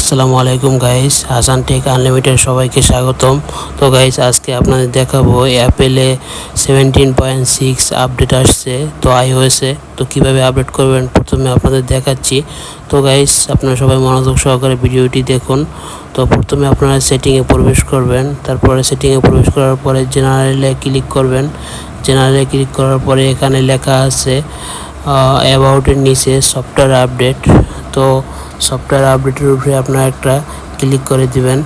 আসসালামু আলাইকুম guys, Hasan take unlimited সবাইকে স্বাগতম। তো গাইস, আজকে আপনাদের দেখাবো অ্যাপেলে 17.6 আপডেট আসছে তো আইওএসে। তো কিভাবে আপডেট করবেন প্রথমে আপনাদের দেখাচ্ছি। তো গাইস, আপনারা সবাই মনোযোগ সহকারে ভিডিওটি দেখুন। তো প্রথমে আপনারা সেটিংয়ে প্রবেশ করবেন, তারপরে সেটিংয়ে প্রবেশ করার পরে জেনারেলে ক্লিক করবেন। জেনারেলে ক্লিক করার পরে এখানে লেখা আছে অ্যাবাউটের নিচে সফটওয়্যার আপডেট। তো সফটওয়্যার আপডেটের উপরে আপনারা একটা ক্লিক করে দিবেন।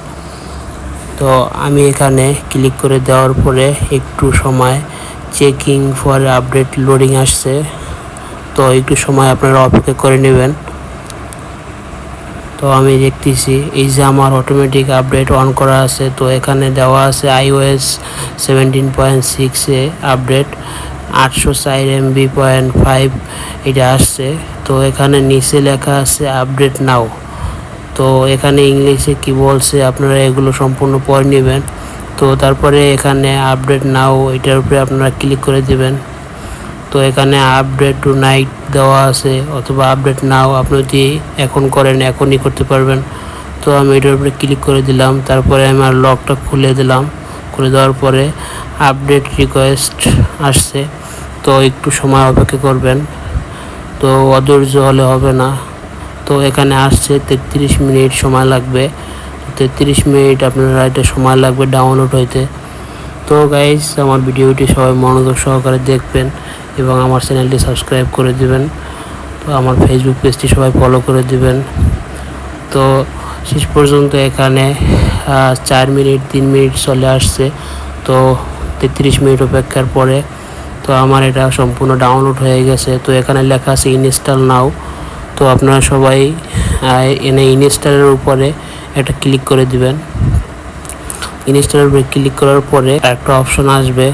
তো আমি এখানে ক্লিক করে দেওয়ার পরে একটু সময় চেকিং ফর আপডেট লোডিং আসছে, তো একটু সময় আপনারা অপেক্ষা করে নেবেন। তো আমি দেখতেছি এই যে আমার অটোমেটিক আপডেট অন করা আছে। তো এখানে দেওয়া আছে iOS 17.6 আপডেট 804 MB.5 এটা আসছে। তো এখানে নিচে লেখা আছে আপডেট নাও। তো এখানে ইংলিশে কি বলছে আপনারা এগুলো সম্পূর্ণ পড়ে নেবেন। তো তারপরে এখানে আপডেট নাও এটার উপরে আপনারা ক্লিক করে দিবেন। তো এখানে আপডেট টু নাইট দেওয়া আছে অথবা আপডেট নাও, আপনি যদি এখন করেন এখনই করতে পারবেন। তো আমি এটার উপরে ক্লিক করে দিলাম, তারপরে আমার লকটা খুলে দিলাম। খুলে দেওয়ার পরে আপডেট রিকোয়েস্ট আসছে, তো একটু সময় অপেক্ষা করবেন। তো অধৈর্য হলে হবে না। তো এখানে আসছে 33 মিনিট সময় লাগবে। 33 মিনিট আপনারা এটা সময় লাগবে ডাউনলোড হইতে। তো গাইস, আমার ভিডিওটি সবাই মনোযোগ সহকারে দেখবেন এবং আমার চ্যানেলটি সাবস্ক্রাইব করে দিবেন। তো আমার ফেসবুক পেজটি সবাই ফলো করে দিবেন। তো শেষ পর্যন্ত এখানে 4 মিনিট 3 মিনিট চলে আসছে। তো 33 মিনিট অপেক্ষার পরে তো আমার এটা সম্পূর্ণ ডাউনলোড হয়ে গেছে। তো এখানে লেখা আছে ইনস্টল নাও। তো আপনারা সবাই এনে ইনস্টলের উপরে একটা ক্লিক করে দিবেন। ইনস্টলের উপরে ক্লিক করার পরে একটা অপশন আসবে,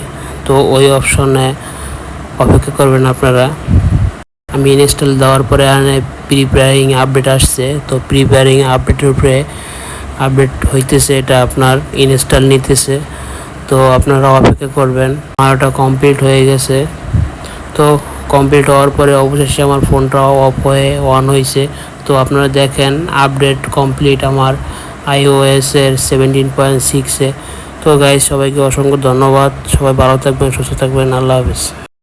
তো ওই অপশনে অপেক্ষা করবেন আপনারা। আমি ইনস্টল দেওয়ার পরে প্রিপেয়ারিং আপডেট আসছে। তো প্রিপেয়ারিং আপডেটের উপরে আপডেট হইতেছে, এটা আপনার ইনস্টল নিতেছে। তো আপনারা অপেক্ষা করবেন। আমার ওটা কমপ্লিট হয়ে গেছে। তো কমপ্লিট হওয়ার পরে অবশেষে আমার ফোনটা অফ হয়ে অন হয়েছে। তো আপনারা দেখেন আপডেট কমপ্লিট আমার iOS-এর 17.6-এ। তো গাইস, সবাইকে অসংখ্য ধন্যবাদ। সবাই ভালো থাকবেন, সুস্থ থাকবেন। আল্লাহ হাফেজ।